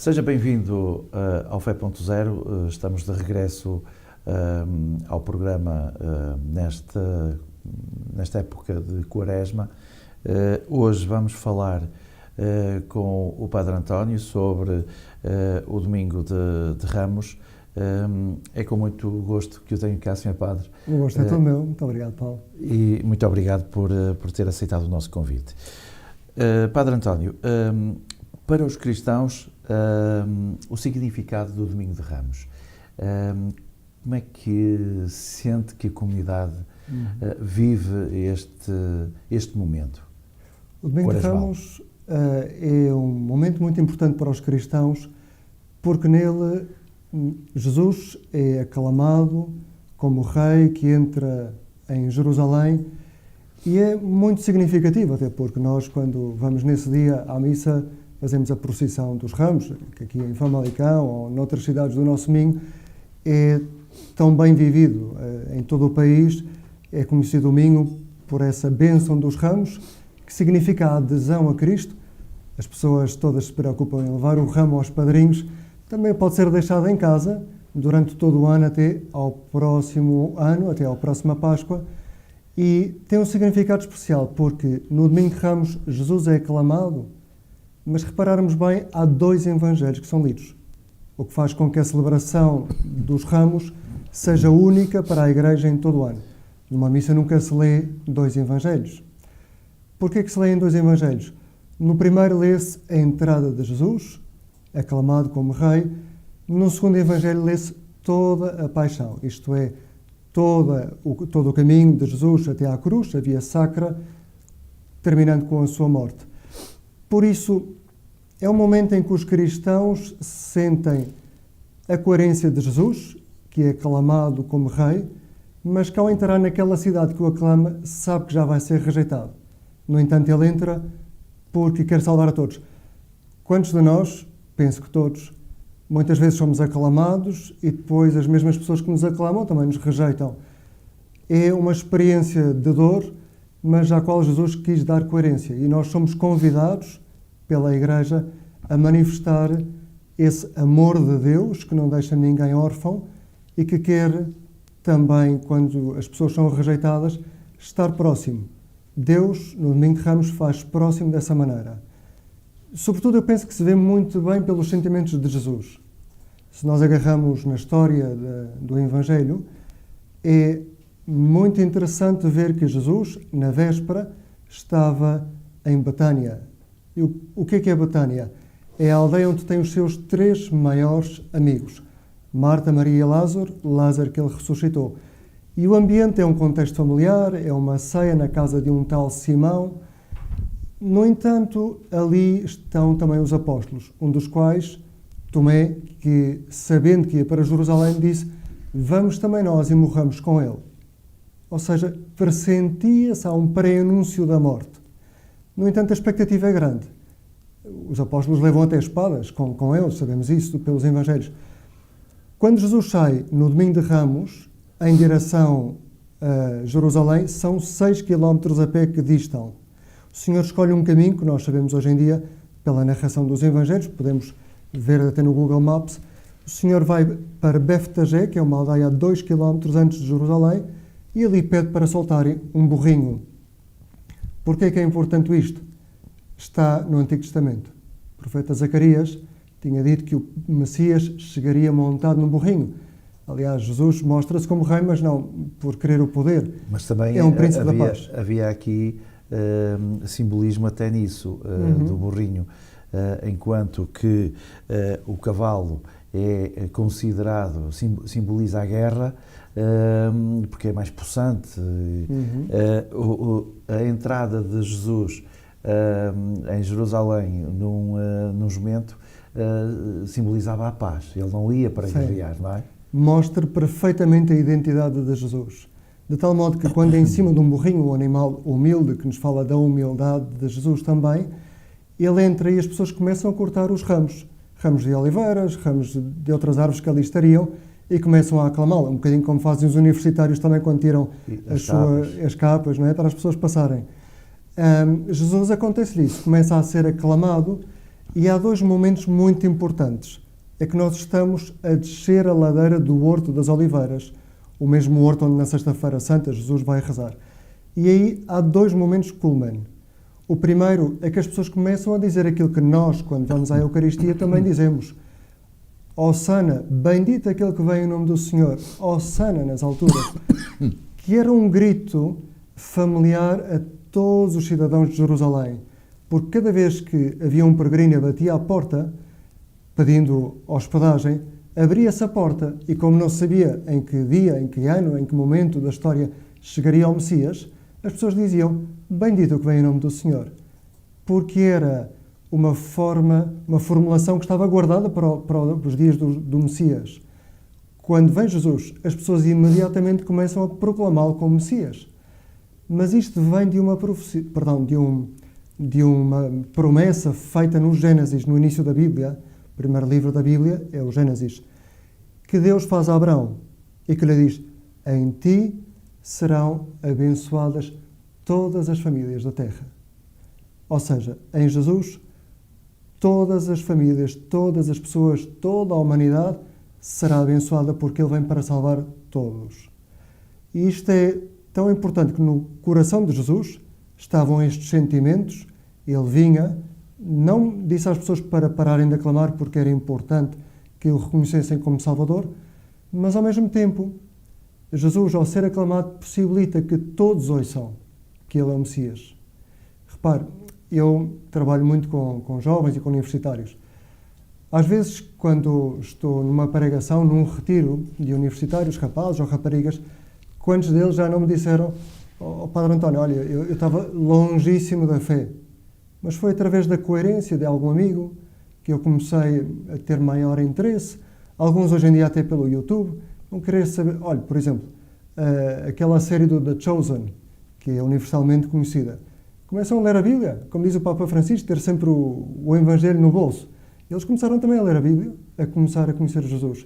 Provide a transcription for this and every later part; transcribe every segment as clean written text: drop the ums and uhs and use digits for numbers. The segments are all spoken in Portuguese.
Seja bem-vindo ao Fé.0. Estamos de regresso ao programa nesta época de Quaresma. Hoje vamos falar com o Padre António sobre o domingo de Ramos. É com muito gosto que o tenho cá, Sr. Padre. O gosto é todo meu. Muito obrigado, Paulo. E muito obrigado por ter aceitado o nosso convite. Padre António, para os cristãos, o significado do domingo de Ramos. Como é que sente que a comunidade vive este momento? O domingo de Ramos é um momento muito importante para os cristãos, porque nele Jesus é aclamado como rei que entra em Jerusalém, e é muito significativo, até porque nós, quando vamos nesse dia à missa, fazemos a procissão dos Ramos, que aqui em Famalicão ou noutras cidades do nosso Minho é tão bem vivido em todo o país. É conhecido o Minho por essa bênção dos Ramos, que significa a adesão a Cristo. As pessoas todas se preocupam em levar o ramo aos padrinhos. Também pode ser deixado em casa durante todo o ano até ao próximo ano, até à próxima Páscoa. E tem um significado especial, porque no domingo de Ramos Jesus é aclamado, mas repararmos bem, há dois evangelhos que são lidos, o que faz com que a celebração dos Ramos seja única para a Igreja em todo o ano. Numa missa nunca se lê dois evangelhos. Porquê é que se lêem dois evangelhos? No primeiro lê-se a entrada de Jesus, aclamado como rei. No segundo evangelho lê-se toda a paixão, isto é, todo o caminho de Jesus até à cruz, a via sacra, terminando com a sua morte. Por isso, é um momento em que os cristãos sentem a coerência de Jesus, que é aclamado como rei, mas que ao entrar naquela cidade que o aclama, sabe que já vai ser rejeitado. No entanto, ele entra porque quer salvar a todos. Quantos de nós, penso que todos, muitas vezes somos aclamados e depois as mesmas pessoas que nos aclamam também nos rejeitam? É uma experiência de dor, mas à qual Jesus quis dar coerência. E nós somos convidados pela Igreja a manifestar esse amor de Deus que não deixa ninguém órfão e que quer também, quando as pessoas são rejeitadas, estar próximo. Deus, no domingo de Ramos, faz próximo dessa maneira. Sobretudo, eu penso que se vê muito bem pelos sentimentos de Jesus. Se nós agarramos na história do Evangelho, é muito interessante ver que Jesus, na véspera, estava em Betânia. E o que é Betânia? É a aldeia onde tem os seus três maiores amigos: Marta, Maria e Lázaro, Lázaro que ele ressuscitou. E o ambiente é um contexto familiar, é uma ceia na casa de um tal Simão. No entanto, ali estão também os apóstolos, um dos quais, Tomé, que, sabendo que ia para Jerusalém, disse: vamos também nós e morramos com ele. Ou seja, pressentia-se a um pré-anúncio da morte. No entanto, a expectativa é grande. Os apóstolos levam até espadas com eles, sabemos isso pelos evangelhos. Quando Jesus sai no domingo de Ramos, em direção a Jerusalém, são 6 quilómetros a pé que distam. O Senhor escolhe um caminho que nós sabemos hoje em dia, pela narração dos evangelhos, podemos ver até no Google Maps. O Senhor vai para Beftagé, que é uma aldeia a 2 quilómetros antes de Jerusalém, e ali pede para soltarem um burrinho. Porquê que é importante isto? Está no Antigo Testamento. O profeta Zacarias tinha dito que o Messias chegaria montado num burrinho. Aliás, Jesus mostra-se como rei, mas não por querer o poder. Mas também é um príncipe da paz. Havia aqui simbolismo até nisso, do burrinho, enquanto que o cavalo é considerado, simboliza a guerra, porque é mais possante. A entrada de Jesus em Jerusalém num jumento simbolizava a paz. Ele não ia para guerrear, não é? Mostra perfeitamente a identidade de Jesus. De tal modo que quando é em cima de um burrinho, um animal humilde, que nos fala da humildade de Jesus também, ele entra e as pessoas começam a cortar os ramos. Ramos de oliveiras, ramos de outras árvores que ali estariam, e começam a aclamá-lo. Um bocadinho como fazem os universitários também quando tiram as capas, não é? Para as pessoas passarem. Jesus acontece isso, começa a ser aclamado, E há dois momentos muito importantes. É que nós estamos a descer a ladeira do Horto das Oliveiras, o mesmo horto onde na Sexta-feira Santa Jesus vai rezar. E aí há dois momentos que culminam. O primeiro é que as pessoas começam a dizer aquilo que nós, quando vamos à Eucaristia, também dizemos. Hosanna, bendito aquele que vem em nome do Senhor. Hosanna nas alturas. Que era um grito familiar a todos os cidadãos de Jerusalém. Porque cada vez que havia um peregrino e batia à porta, pedindo hospedagem, abria-se a porta e, como não se sabia em que dia, em que ano, em que momento da história chegaria ao Messias, as pessoas diziam, bendito que vem em nome do Senhor. Porque era uma formulação que estava guardada para os dias do Messias. Quando vem Jesus, as pessoas imediatamente começam a proclamá-lo como Messias. Mas isto vem de uma profecia, de uma promessa feita no Gênesis, no início da Bíblia. O primeiro livro da Bíblia é o Gênesis, que Deus faz a Abraão e que lhe diz, em ti serão abençoadas todas as famílias da terra. Ou seja, em Jesus, todas as famílias, todas as pessoas, toda a humanidade será abençoada porque Ele vem para salvar todos. E isto é tão importante que no coração de Jesus estavam estes sentimentos. Ele vinha, não disse às pessoas para pararem de aclamar porque era importante que o reconhecessem como Salvador, mas ao mesmo tempo, Jesus, ao ser aclamado, possibilita que todos ouçam que Ele é o Messias. Repare, eu trabalho muito com jovens e com universitários. Às vezes, quando estou numa pregação, num retiro de universitários, rapazes ou raparigas, quantos deles já não me disseram, Padre António, olha, eu estava longíssimo da fé, mas foi através da coerência de algum amigo que eu comecei a ter maior interesse. Alguns hoje em dia até pelo YouTube, vão querer saber, olha, por exemplo, aquela série do The Chosen, que é universalmente conhecida. Começam a ler a Bíblia, como diz o Papa Francisco, ter sempre o Evangelho no bolso. Eles começaram também a ler a Bíblia, a começar a conhecer Jesus.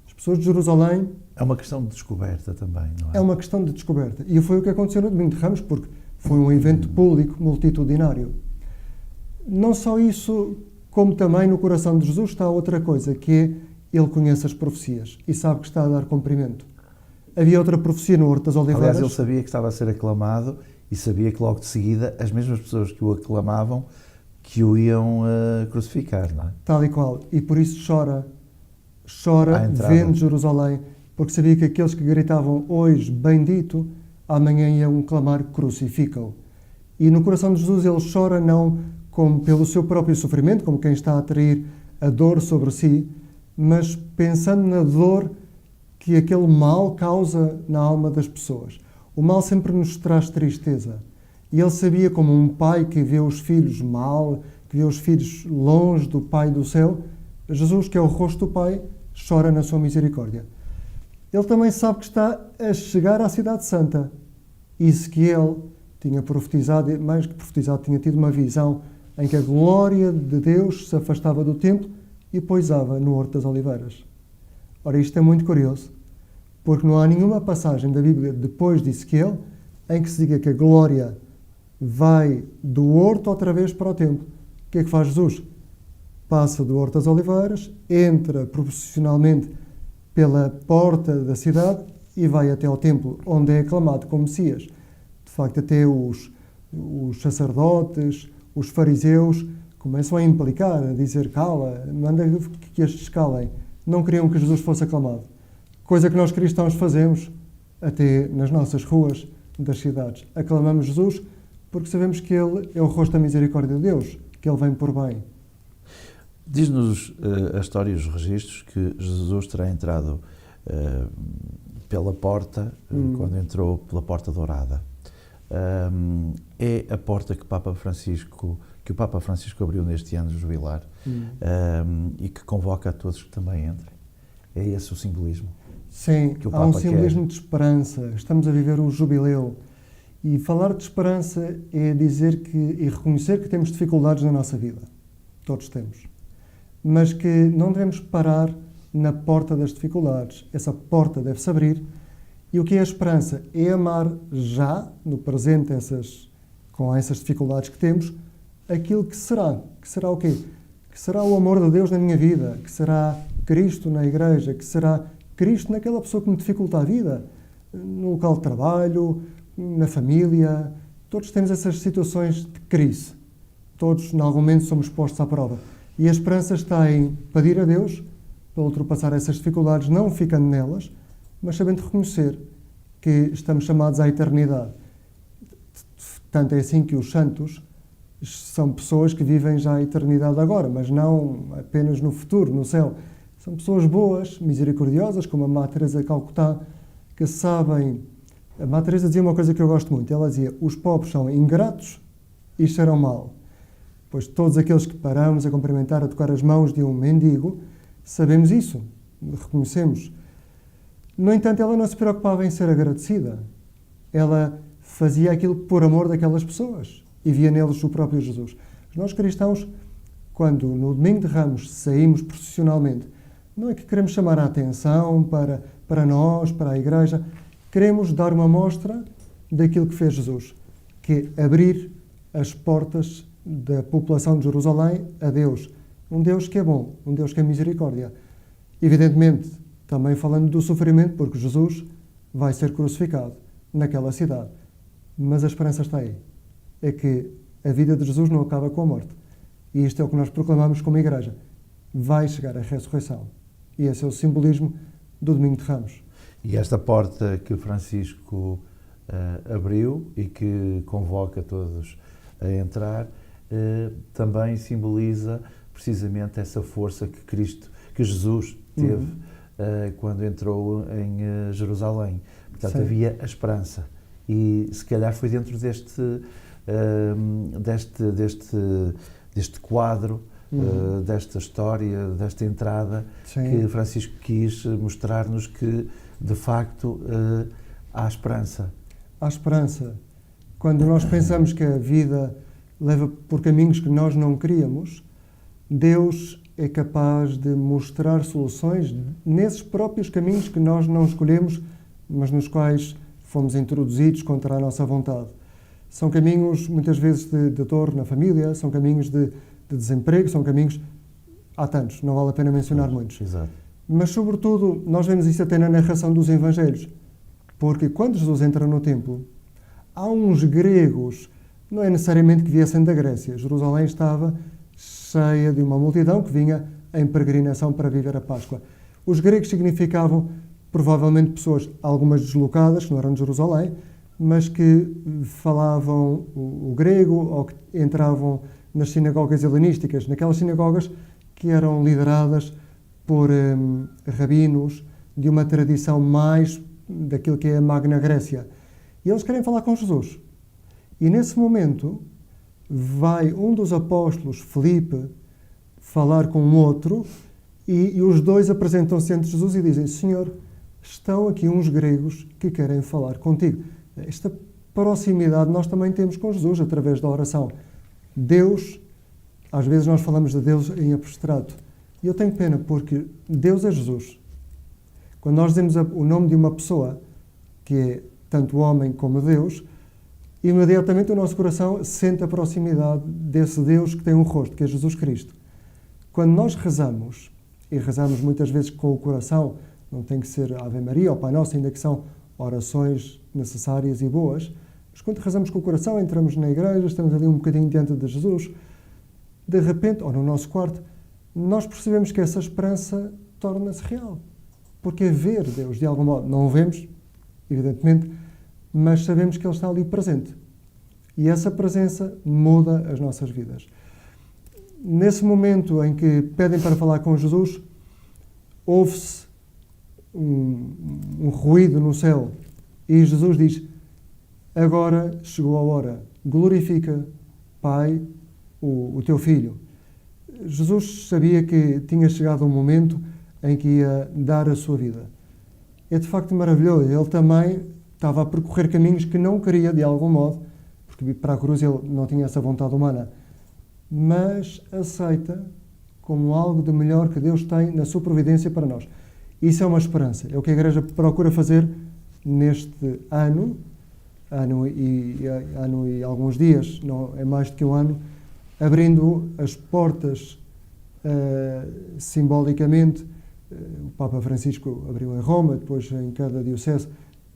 As pessoas de Jerusalém... É uma questão de descoberta também, não é? É uma questão de descoberta. E foi o que aconteceu no Domingo de Ramos, porque foi um evento público multitudinário. Não só isso, como também no coração de Jesus está outra coisa, que é ele conhece as profecias e sabe que está a dar cumprimento. Havia outra profecia no Horto das Oliveiras. Aliás, ele sabia que estava a ser aclamado e sabia que logo de seguida as mesmas pessoas que o aclamavam que o iam crucificar, não é? Tal e qual. E por isso chora vendo Jerusalém, porque sabia que aqueles que gritavam hoje, bendito, amanhã iam clamar, crucificam. E no coração de Jesus ele chora não como pelo seu próprio sofrimento, como quem está a atrair a dor sobre si, mas pensando na dor que aquele mal causa na alma das pessoas. O mal sempre nos traz tristeza. E ele sabia, como um pai que vê os filhos mal, que vê os filhos longe do Pai do céu, Jesus, que é o rosto do Pai, chora na sua misericórdia. Ele também sabe que está a chegar à Cidade Santa. Ezequiel tinha profetizado, mais que profetizado, tinha tido uma visão em que a glória de Deus se afastava do templo e pousava no Horto das Oliveiras. Ora, isto é muito curioso, porque não há nenhuma passagem da Bíblia depois de Ezequiel em que se diga que a glória vai do horto outra vez para o templo. O que é que faz Jesus? Passa do Horto das Oliveiras, entra proporcionalmente pela porta da cidade e vai até ao templo, onde é aclamado como Messias. De facto, até os sacerdotes, os fariseus, começam a implicar, a dizer, cala, manda que estes calem. Não queriam que Jesus fosse aclamado. Coisa que nós cristãos fazemos até nas nossas ruas das cidades. Aclamamos Jesus porque sabemos que Ele é o rosto da misericórdia de Deus, que Ele vem por bem. Diz-nos a história e os registros que Jesus terá entrado pela porta, quando entrou pela Porta Dourada. É a porta que o Papa Francisco abriu neste ano jubilar e que convoca a todos que também entrem. É esse o simbolismo? Sim, que o há um Papa simbolismo quer. de esperança. Estamos a viver o jubileu. E falar de esperança é dizer e reconhecer que temos dificuldades na nossa vida. Todos temos. Mas que não devemos parar na porta das dificuldades. Essa porta deve-se abrir. E o que é a esperança? É amar já, no presente, com essas dificuldades que temos, aquilo que será. Que será o quê? Que que será o amor de Deus na minha vida, que será Cristo na igreja, que será Cristo naquela pessoa que me dificulta a vida, no local de trabalho, na família. Todos temos essas situações de crise. Todos, em algum momento, somos postos à prova. E a esperança está em pedir a Deus para ultrapassar essas dificuldades, não ficando nelas, mas sabendo reconhecer que estamos chamados à eternidade. Tanto é assim que os santos são pessoas que vivem já a eternidade agora, mas não apenas no futuro, no céu. São pessoas boas, misericordiosas, como a Madre Teresa de Calcutá, que sabem... A Madre Teresa dizia uma coisa que eu gosto muito. Ela dizia, os pobres são ingratos e cheiram mal. Pois todos aqueles que paramos a cumprimentar, a tocar as mãos de um mendigo, sabemos isso, reconhecemos. No entanto, ela não se preocupava em ser agradecida. Ela fazia aquilo por amor daquelas pessoas e via neles o próprio Jesus. Nós cristãos, quando no Domingo de Ramos saímos processionalmente, não é que queremos chamar a atenção para nós, para a Igreja, queremos dar uma mostra daquilo que fez Jesus, que é abrir as portas da população de Jerusalém a Deus. Um Deus que é bom, um Deus que é misericórdia. Evidentemente, também falando do sofrimento, porque Jesus vai ser crucificado naquela cidade. Mas a esperança está aí. É que a vida de Jesus não acaba com a morte. E isto é o que nós proclamamos como Igreja. Vai chegar a ressurreição. E esse é o simbolismo do Domingo de Ramos. E esta porta que o Francisco abriu e que convoca todos a entrar, também simboliza precisamente essa força que Jesus teve quando entrou em Jerusalém. Portanto, havia a esperança. E se calhar foi dentro deste quadro, desta história, desta entrada, que Francisco quis mostrar-nos que, de facto, há esperança. Há esperança. Quando nós pensamos que a vida leva por caminhos que nós não queríamos, Deus é capaz de mostrar soluções nesses próprios caminhos que nós não escolhemos, mas nos quais fomos introduzidos contra a nossa vontade. São caminhos, muitas vezes, de dor na família, são caminhos de desemprego, são caminhos... Há tantos, não vale a pena mencionar muitos. Exato. Mas, sobretudo, nós vemos isso até na narração dos Evangelhos. Porque quando Jesus entra no templo, há uns gregos, não é necessariamente que viessem da Grécia. Jerusalém estava cheia de uma multidão que vinha em peregrinação para viver a Páscoa. Os gregos significavam, provavelmente, pessoas, algumas deslocadas, que não eram de Jerusalém, mas que falavam o grego ou que entravam nas sinagogas helenísticas, naquelas sinagogas que eram lideradas por rabinos de uma tradição mais daquilo que é a Magna Grécia. E eles querem falar com Jesus. E nesse momento vai um dos apóstolos, Filipe, falar com um outro e os dois apresentam-se ante Jesus e dizem: Senhor, estão aqui uns gregos que querem falar contigo. Esta proximidade nós também temos com Jesus através da oração. Deus, às vezes nós falamos de Deus em abstrato. E eu tenho pena porque Deus é Jesus. Quando nós dizemos o nome de uma pessoa, que é tanto homem como Deus, imediatamente o nosso coração sente a proximidade desse Deus que tem um rosto, que é Jesus Cristo. Quando nós rezamos, e rezamos muitas vezes com o coração, não tem que ser Ave Maria ou Pai Nosso, ainda que são orações necessárias e boas, mas quando rezamos com o coração, entramos na igreja, estamos ali um bocadinho diante de Jesus, de repente, ou no nosso quarto, nós percebemos que essa esperança torna-se real. Porque é ver Deus, de algum modo. Não o vemos, evidentemente, mas sabemos que Ele está ali presente. E essa presença muda as nossas vidas. Nesse momento em que pedem para falar com Jesus, ouve-se um ruído no céu e Jesus diz: agora chegou a hora, glorifica, Pai, o teu Filho. Jesus sabia que tinha chegado um momento em que ia dar a sua vida. É de facto maravilhoso. Ele também estava a percorrer caminhos que não queria de algum modo, porque para a cruz ele não tinha essa vontade humana, mas aceita como algo de melhor que Deus tem na sua providência para nós. Isso é uma esperança. É o que a Igreja procura fazer neste ano e alguns dias, não é mais do que um ano, abrindo as portas simbolicamente, o Papa Francisco abriu em Roma, depois em cada diocese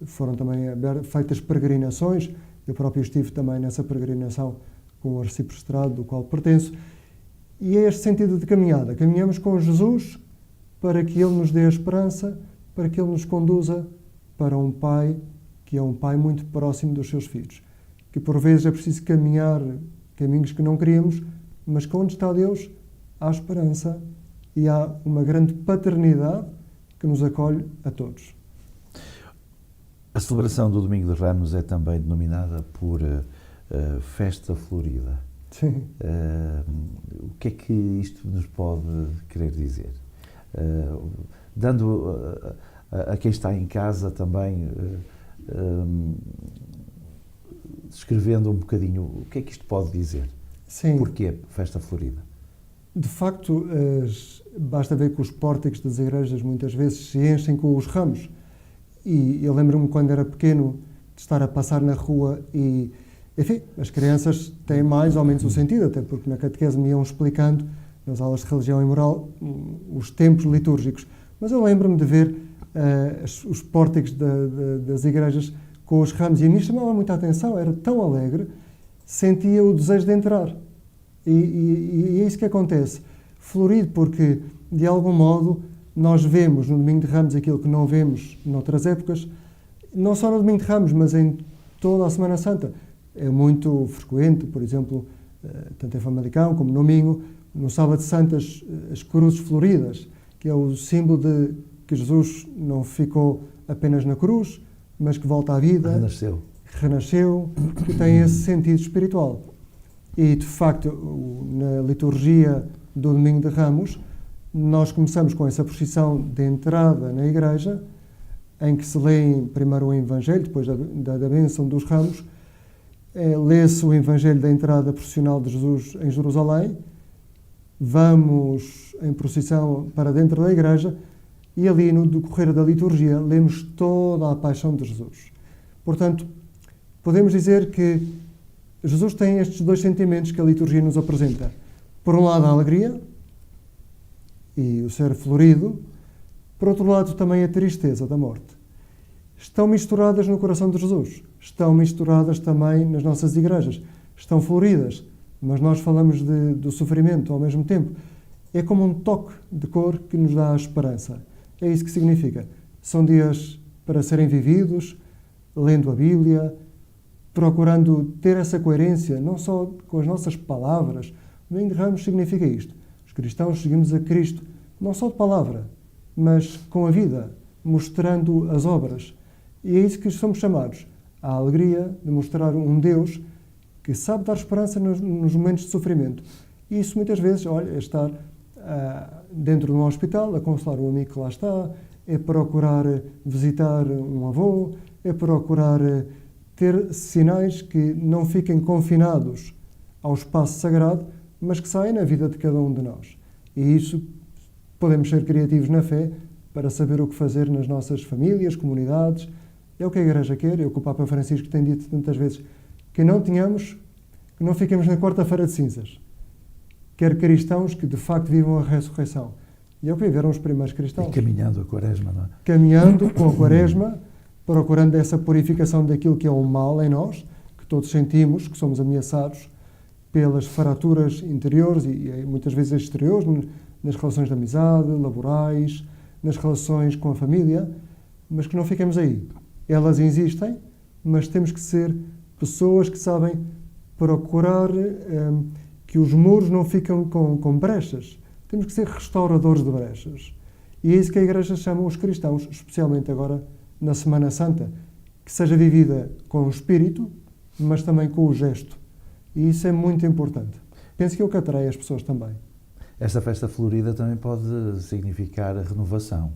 foram também feitas peregrinações. Eu próprio estive também nessa peregrinação com o arciprestado do qual pertenço. E é este sentido de caminhada. Caminhamos com Jesus para que Ele nos dê a esperança, para que Ele nos conduza para um Pai que é um Pai muito próximo dos seus filhos. Que por vezes é preciso caminhar caminhos que não queríamos, mas que onde está Deus há esperança e há uma grande paternidade que nos acolhe a todos. A celebração do Domingo de Ramos é também denominada por Festa Florida. Sim. O que é que isto nos pode querer dizer? Dando a quem está em casa também, descrevendo um bocadinho o que é que isto pode dizer. Sim. Porquê Festa Florida? De facto, basta ver que os pórticos das igrejas muitas vezes se enchem com os ramos. E eu lembro-me quando era pequeno de estar a passar na rua e, enfim, as crianças têm mais ou menos o sentido, até porque na catequese me iam explicando, nas aulas de religião e moral, os tempos litúrgicos. Mas eu lembro-me de ver os pórticos das igrejas com os ramos e a mim chamava muita atenção, era tão alegre, sentia o desejo de entrar. E é isso que acontece. Florido porque, de algum modo, nós vemos no Domingo de Ramos aquilo que não vemos noutras épocas, não só no Domingo de Ramos, mas em toda a Semana Santa. É muito frequente, por exemplo, tanto em Famalicão como no Minho, no Sábado Santo, as cruzes floridas, que é o símbolo de que Jesus não ficou apenas na cruz, mas que volta à vida, renasceu, que tem esse sentido espiritual. E, de facto, na liturgia do Domingo de Ramos, nós começamos com essa procissão de entrada na igreja, em que se lê primeiro o Evangelho, depois da bênção dos ramos, lê-se o Evangelho da entrada processional de Jesus em Jerusalém, vamos em procissão para dentro da igreja e ali no decorrer da liturgia lemos toda a paixão de Jesus. Portanto, podemos dizer que Jesus tem estes dois sentimentos que a liturgia nos apresenta. Por um lado, a alegria e o ser florido. Por outro lado, também a tristeza da morte. Estão misturadas no coração de Jesus. Estão misturadas também nas nossas igrejas. Estão floridas, mas nós falamos do sofrimento ao mesmo tempo. É como um toque de cor que nos dá a esperança. É isso que significa. São dias para serem vividos, lendo a Bíblia, procurando ter essa coerência, não só com as nossas palavras. O Domingo de Ramos significa isto. Os cristãos seguimos a Cristo, não só de palavra, mas com a vida, mostrando as obras. E é isso que somos chamados, a alegria de mostrar um Deus que sabe dar esperança nos momentos de sofrimento. E isso muitas vezes, é estar dentro de um hospital, a consolar um amigo que lá está, é procurar visitar um avô, é procurar ter sinais que não fiquem confinados ao espaço sagrado, mas que saem na vida de cada um de nós. E isso podemos ser criativos na fé para saber o que fazer nas nossas famílias, comunidades. É o que a Igreja quer, é o que o Papa Francisco tem dito tantas vezes, que não fiquemos na quarta-feira de cinzas. Quer cristãos que de facto vivam a ressurreição. E é o que viveram os primeiros cristãos. E caminhando a Quaresma, não é? Caminhando com a Quaresma, procurando essa purificação daquilo que é o mal em nós, que todos sentimos, que somos ameaçados pelas fraturas interiores e muitas vezes exteriores, nas relações de amizade, laborais, nas relações com a família, mas que não fiquemos aí. Elas existem, mas temos que ser pessoas que sabem procurar que os muros não ficam com brechas. Temos que ser restauradores de brechas. E é isso que a Igreja chama os cristãos, especialmente agora na Semana Santa, que seja vivida com o espírito, mas também com o gesto. E isso é muito importante. Penso que é o que atrai as pessoas também. Esta festa florida também pode significar a renovação.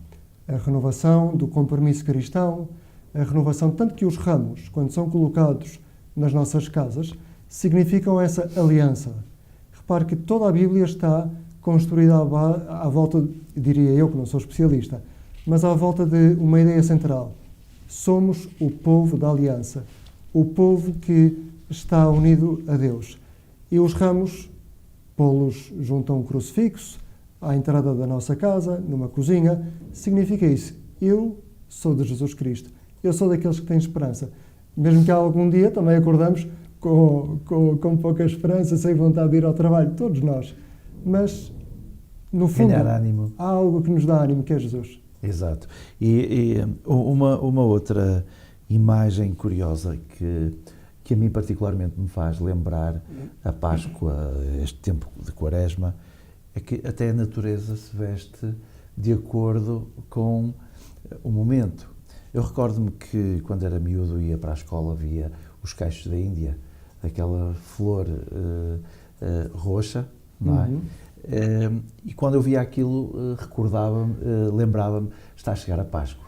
A renovação do compromisso cristão, a renovação, tanto que os ramos, quando são colocados nas nossas casas, significam essa aliança. Repare que toda a Bíblia está construída à volta, diria eu, que não sou especialista, mas à volta de uma ideia central. Somos o povo da aliança, o povo que está unido a Deus. E os ramos, pô-los junto a um crucifixo, à entrada da nossa casa, numa cozinha, significa isso. Eu sou de Jesus Cristo. Eu sou daqueles que têm esperança. Mesmo que algum dia também acordamos com pouca esperança, sem vontade de ir ao trabalho, todos nós. Mas, no fundo, há algo que nos dá ânimo, que é Jesus. Exato. E uma outra imagem curiosa que a mim particularmente me faz lembrar a Páscoa, este tempo de Quaresma, é que até a natureza se veste de acordo com o momento. Eu recordo-me que, quando era miúdo, ia para a escola, via os cachos da Índia, aquela flor roxa, não é? E quando eu via aquilo, recordava-me, lembrava-me, está a chegar a Páscoa.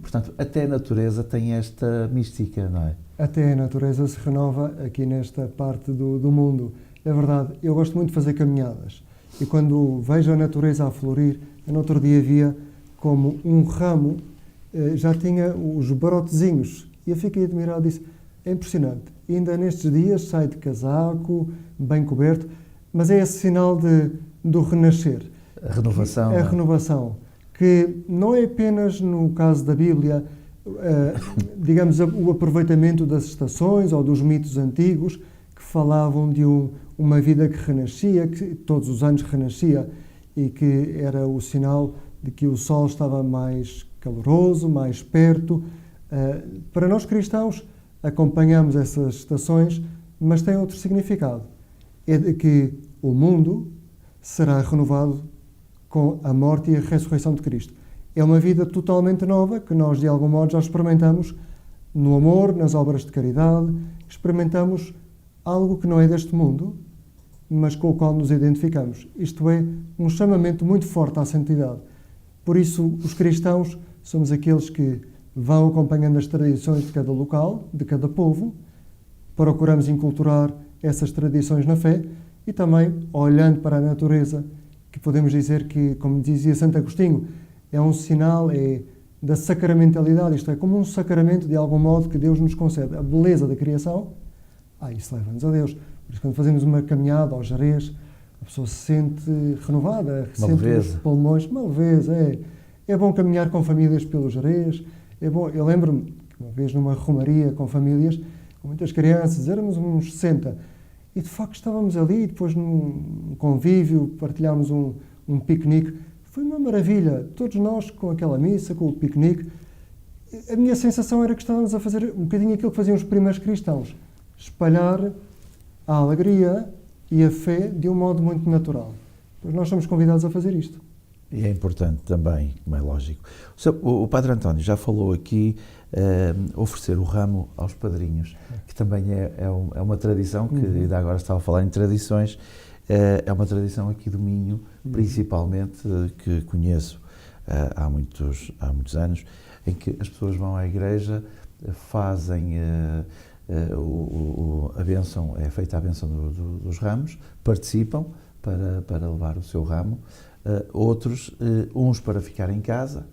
Portanto, até a natureza tem esta mística, não é? Até a natureza se renova aqui nesta parte do mundo. É verdade, eu gosto muito de fazer caminhadas. E quando vejo a natureza a florir, no outro dia via como um ramo já tinha os brotezinhos. E eu fiquei admirado e disse, é impressionante. E ainda nestes dias sai de casaco, bem coberto, mas é esse sinal do renascer. A renovação. A renovação. Que não é apenas no caso da Bíblia, digamos, o aproveitamento das estações ou dos mitos antigos que falavam de uma vida que renascia, que todos os anos renascia e que era o sinal de que o sol estava mais caloroso, mais perto. Para nós cristãos, acompanhamos essas estações, mas tem outro significado. É de que o mundo será renovado com a morte e a ressurreição de Cristo. É uma vida totalmente nova que nós, de algum modo, já experimentamos no amor, nas obras de caridade, experimentamos algo que não é deste mundo, mas com o qual nos identificamos. Isto é um chamamento muito forte à santidade. Por isso, os cristãos somos aqueles que vão acompanhando as tradições de cada local, de cada povo, procuramos inculturar essas tradições na fé e também, olhando para a natureza, que podemos dizer que, como dizia Santo Agostinho, é um sinal da sacramentalidade, isto é, como um sacramento, de algum modo, que Deus nos concede. A beleza da criação, isso leva-nos a Deus. Por isso, quando fazemos uma caminhada aos Jerez, a pessoa se sente renovada, sente os pulmões, uma leveza. É bom caminhar com famílias pelos Jerez, é bom. Eu lembro-me que uma vez numa romaria com famílias, com muitas crianças, éramos uns 60, e de facto estávamos ali, depois num convívio, partilhámos um piquenique. Foi uma maravilha, todos nós com aquela missa, com o piquenique. A minha sensação era que estávamos a fazer um bocadinho aquilo que faziam os primeiros cristãos, espalhar a alegria e a fé de um modo muito natural. Pois nós somos convidados a fazer isto. E é importante também, como é lógico. O Padre António já falou aqui oferecer o ramo aos padrinhos, que também é uma tradição, que ainda agora estava a falar em tradições, é uma tradição aqui do Minho, principalmente, que conheço há muitos anos, em que as pessoas vão à igreja, fazem a bênção, é feita a bênção dos ramos, participam para levar o seu ramo, outros, uns para ficar em casa,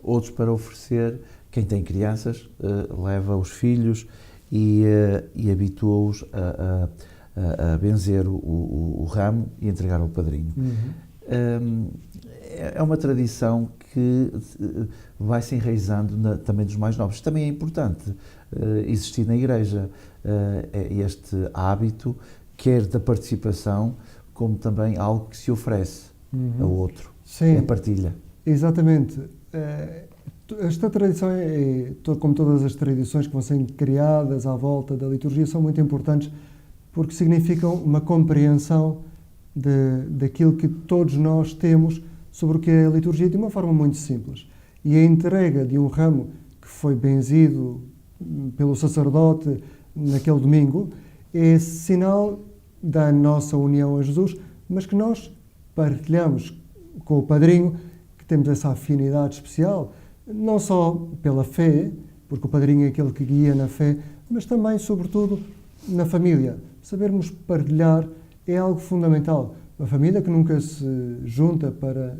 outros para oferecer. Quem tem crianças leva os filhos e habitua-os a benzer o ramo e entregar ao padrinho. É uma tradição que vai se enraizando também dos mais novos. Também é importante existir na igreja este hábito, quer da participação, como também algo que se oferece a outro. Sim, é a partilha. Exatamente. Esta tradição, como todas as tradições que vão sendo criadas à volta da liturgia, são muito importantes porque significam uma compreensão daquilo que todos nós temos sobre o que é a liturgia de uma forma muito simples. E a entrega de um ramo que foi benzido pelo sacerdote naquele domingo é sinal da nossa união a Jesus, mas que nós partilhamos com o padrinho, que temos essa afinidade especial, não só pela fé, porque o padrinho é aquele que guia na fé, mas também, sobretudo, na família. Sabermos partilhar é algo fundamental. Uma família que nunca se junta para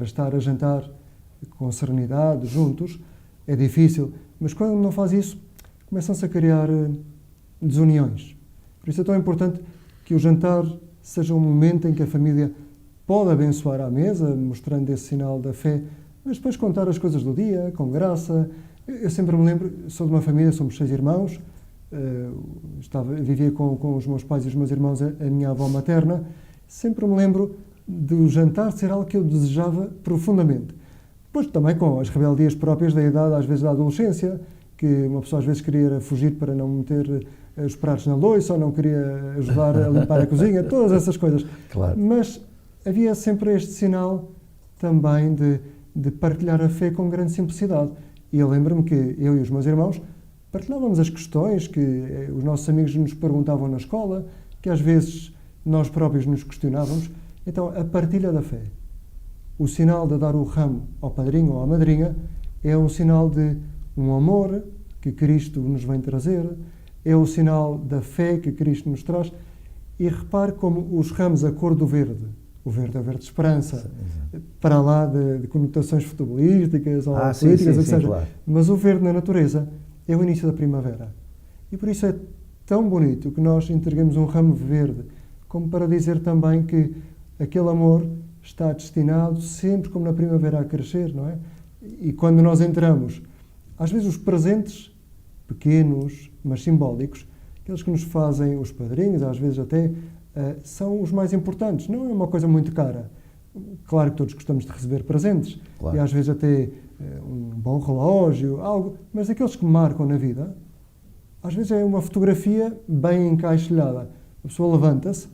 estar a jantar com serenidade, juntos, é difícil, mas quando não faz isso, começam-se a criar desuniões. Por isso é tão importante que o jantar seja um momento em que a família pode abençoar à mesa, mostrando esse sinal da fé, mas depois contar as coisas do dia, com graça. Eu sempre me lembro, sou de uma família, somos 6 irmãos, vivia com os meus pais e os meus irmãos, a minha avó materna. Sempre me lembro do jantar ser algo que eu desejava profundamente. Depois também com as rebeldias próprias da idade, às vezes da adolescência, que uma pessoa às vezes queria fugir para não meter os pratos na louça, ou não queria ajudar a limpar a cozinha, todas essas coisas. Claro. Mas havia sempre este sinal também de partilhar a fé com grande simplicidade. E eu lembro-me que eu e os meus irmãos partilhávamos as questões que os nossos amigos nos perguntavam na escola, que às vezes nós próprios nos questionávamos. Então, a partilha da fé, o sinal de dar o ramo ao padrinho ou à madrinha, é um sinal de um amor que Cristo nos vem trazer, é o sinal da fé que Cristo nos traz. E repare como os ramos, a cor do verde, o verde é o verde de esperança, para lá de conotações futebolísticas ou políticas, etc. Claro. Mas o verde na natureza é o início da primavera. E por isso é tão bonito que nós entregamos um ramo verde, como para dizer também que aquele amor está destinado sempre, como na primavera, a crescer, não é? E quando nós entramos, às vezes os presentes pequenos, mas simbólicos, aqueles que nos fazem os padrinhos, às vezes até, são os mais importantes. Não é uma coisa muito cara. Claro que todos gostamos de receber presentes, claro. E às vezes até um bom relógio, algo, mas aqueles que marcam na vida, às vezes é uma fotografia bem encaixilhada. A pessoa levanta-se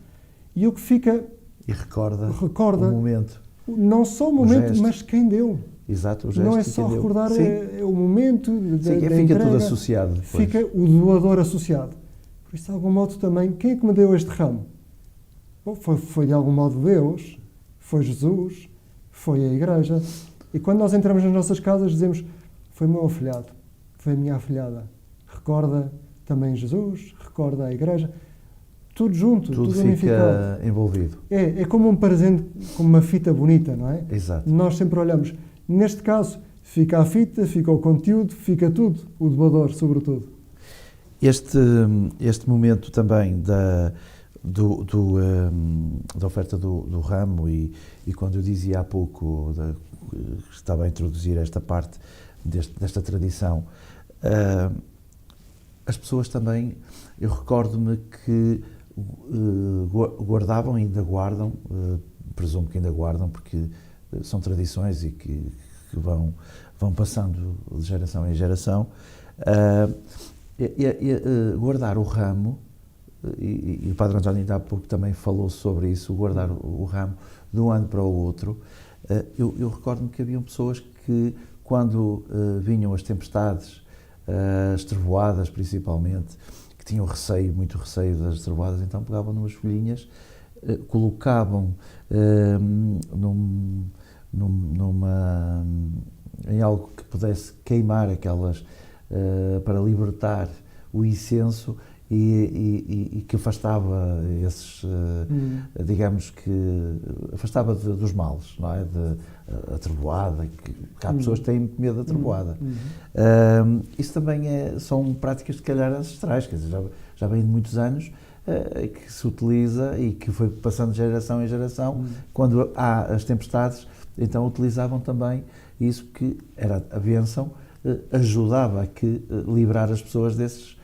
e o que fica... E recorda o momento. Não só o momento, mas quem deu. Exato, o gesto. Não é só recordar o momento da fica entrega, tudo associado. Depois. Fica o doador associado. Por isso, de algum modo também, quem é que me deu este ramo? Bom, foi de algum modo Deus, foi Jesus, foi a Igreja. E quando nós entramos nas nossas casas, dizemos, foi o meu afilhado, foi a minha afilhada. Recorda também Jesus, recorda a Igreja. Tudo junto, tudo fica unificado. Envolvido. É como um presente, como uma fita bonita, não é? Exato. Nós sempre olhamos. Neste caso, fica a fita, fica o conteúdo, fica tudo, o doador, sobretudo. Este momento também da oferta do ramo e quando eu dizia há pouco que estava a introduzir esta parte desta tradição, as pessoas também, eu recordo-me que guardavam, ainda guardam, presumo que ainda guardam, porque são tradições e que vão passando de geração em geração, guardar o ramo, e o Padre António ainda há pouco também falou sobre isso, guardar o ramo de um ano para o outro. Eu recordo-me que haviam pessoas que, quando vinham as tempestades, as trevoadas principalmente, que tinham muito receio das trevoadas, então pegavam numas folhinhas, colocavam em algo que pudesse queimar aquelas, para libertar o incenso e que afastava esses, digamos que afastava dos males, não é? A trevoada, que há pessoas que têm muito medo da trevoada. Isso também são práticas de calhar ancestrais, quer dizer, já vem de muitos anos, que se utiliza e que foi passando de geração em geração. Quando há as tempestades, então utilizavam também isso, que era a bênção, ajudava a livrar as pessoas desses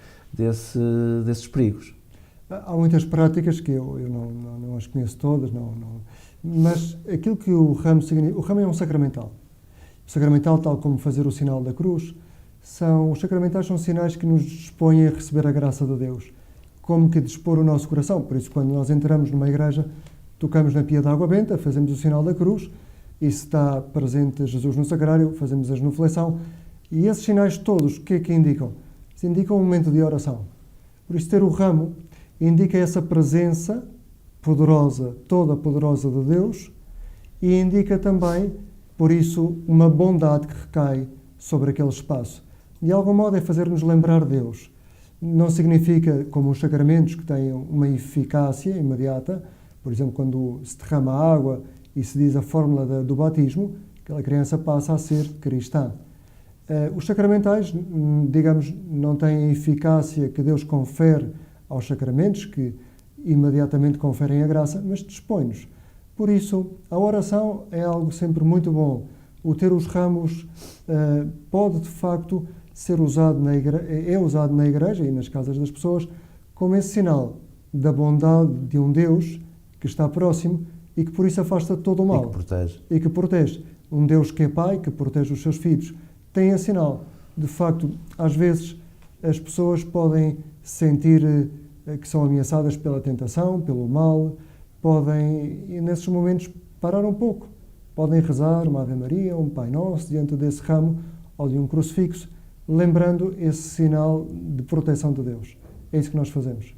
perigos. Há muitas práticas que eu não as conheço todas, mas aquilo que o ramo significa, o ramo é um sacramental. O sacramental, tal como fazer o sinal da cruz, os sacramentais são sinais que nos dispõem a receber a graça de Deus, como que dispor o nosso coração. Por isso, quando nós entramos numa igreja, tocamos na pia da água benta, fazemos o sinal da cruz, e se está presente Jesus no sacrário, fazemos a genuflexão, e esses sinais todos, o que é que indicam? Indicam um momento de oração. Por isso, ter o ramo indica essa presença poderosa, toda poderosa de Deus, e indica também, por isso, uma bondade que recai sobre aquele espaço. De algum modo é fazer-nos lembrar Deus. Não significa, como os sacramentos, que têm uma eficácia imediata, por exemplo, quando se derrama água e se diz a fórmula do batismo, aquela criança passa a ser cristã. Os sacramentais, digamos, não têm a eficácia que Deus confere aos sacramentos, que imediatamente conferem a graça, mas dispõe-nos Por isso, a oração é algo sempre muito bom. O ter os ramos pode, de facto, ser usado é usado na igreja e nas casas das pessoas como esse sinal da bondade de um Deus que está próximo e que por isso afasta todo o mal. E que protege. Um Deus que é Pai, que protege os seus filhos. Tem esse sinal. De facto, às vezes, as pessoas podem sentir que são ameaçadas pela tentação, pelo mal, podem, e nesses momentos, parar um pouco. Podem rezar uma Ave Maria, um Pai Nosso, diante desse ramo ou de um crucifixo, lembrando esse sinal de proteção de Deus. É isso que nós fazemos.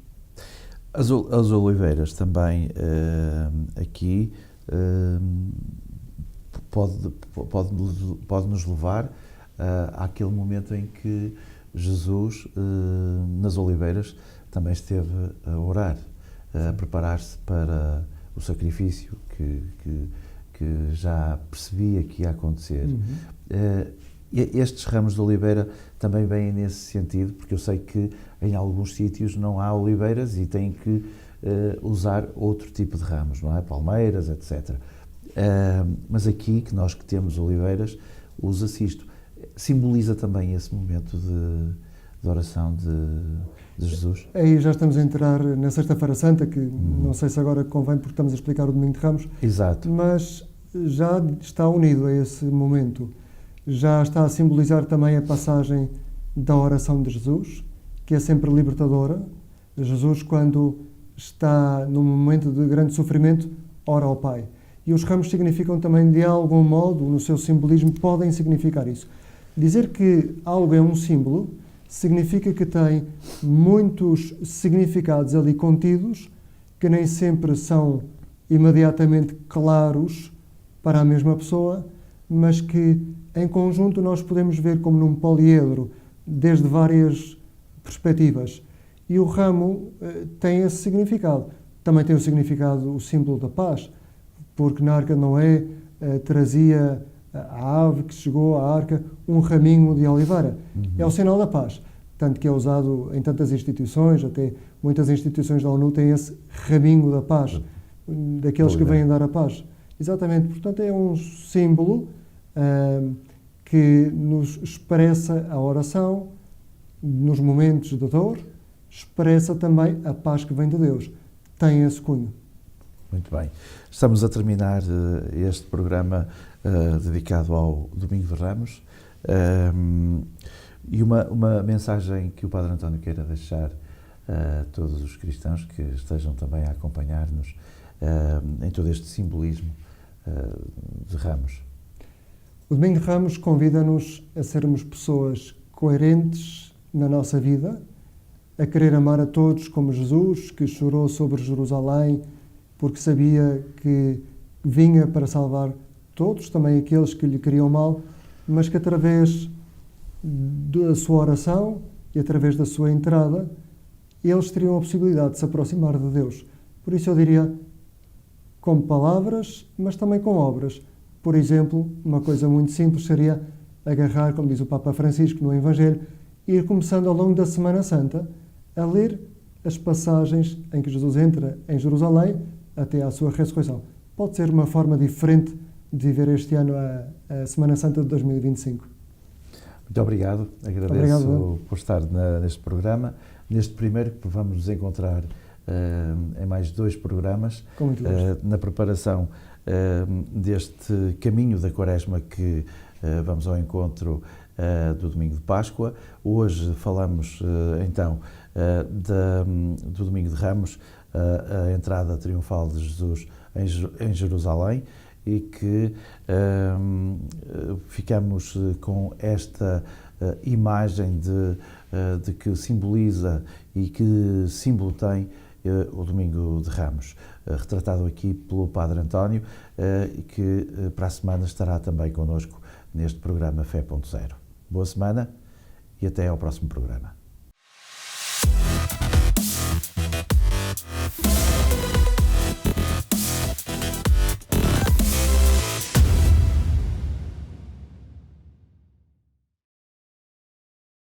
As oliveiras também aqui pode nos levar àquele momento em que Jesus, nas oliveiras, também esteve a orar, a preparar-se para o sacrifício que já percebia que ia acontecer. Estes ramos de oliveira também vêm nesse sentido, porque eu sei que em alguns sítios não há oliveiras e têm que usar outro tipo de ramos, não é? Palmeiras, etc. Mas aqui, nós que temos oliveiras, usa-se isto. Simboliza também esse momento de oração de Jesus? Aí já estamos a entrar na Sexta-feira Santa, que não sei se agora convém porque estamos a explicar o Domingo de Ramos. Exato. Mas já está unido a esse momento. Já está a simbolizar também a passagem da oração de Jesus, que é sempre libertadora. Jesus, quando está num momento de grande sofrimento, ora ao Pai. E os ramos significam também, de algum modo, no seu simbolismo, podem significar isso. Dizer que algo é um símbolo significa que tem muitos significados ali contidos, que nem sempre são imediatamente claros para a mesma pessoa, mas que, em conjunto, nós podemos ver como num poliedro, desde várias perspectivas. E o ramo tem esse significado. Também tem o significado, o símbolo da paz, porque na Arca de Noé trazia a ave que chegou à Arca um raminho de oliveira. É o sinal da paz. Tanto que é usado em tantas instituições, até muitas instituições da ONU têm esse raminho da paz, daqueles que vêm dar a paz. Exatamente. Portanto, é um símbolo que nos expressa a oração nos momentos de dor, expressa também a paz que vem de Deus. Tem esse cunho. Muito bem. Estamos a terminar este programa dedicado ao Domingo de Ramos. E uma mensagem que o Padre António queira deixar a todos os cristãos que estejam também a acompanhar-nos em todo este simbolismo de Ramos. O Domingo de Ramos convida-nos a sermos pessoas coerentes na nossa vida, a querer amar a todos como Jesus, que chorou sobre Jerusalém, porque sabia que vinha para salvar todos, também aqueles que lhe queriam mal, mas que através da sua oração e através da sua entrada, eles teriam a possibilidade de se aproximar de Deus. Por isso eu diria, com palavras, mas também com obras. Por exemplo, uma coisa muito simples seria agarrar, como diz o Papa Francisco no Evangelho, e ir começando ao longo da Semana Santa a ler as passagens em que Jesus entra em Jerusalém até à sua ressurreição. Pode ser uma forma diferente de viver este ano a Semana Santa de 2025. Muito obrigado. Agradeço por estar neste programa. Neste primeiro, que vamos nos encontrar em mais 2 programas, na preparação deste caminho da Quaresma que vamos ao encontro do Domingo de Páscoa. Hoje falamos, então, do Domingo de Ramos, a entrada triunfal de Jesus em Jerusalém, e que ficamos com esta imagem de que simboliza e que símbolo tem o Domingo de Ramos, retratado aqui pelo Padre António, que para a semana estará também connosco neste programa Fé.0. Boa semana e até ao próximo programa.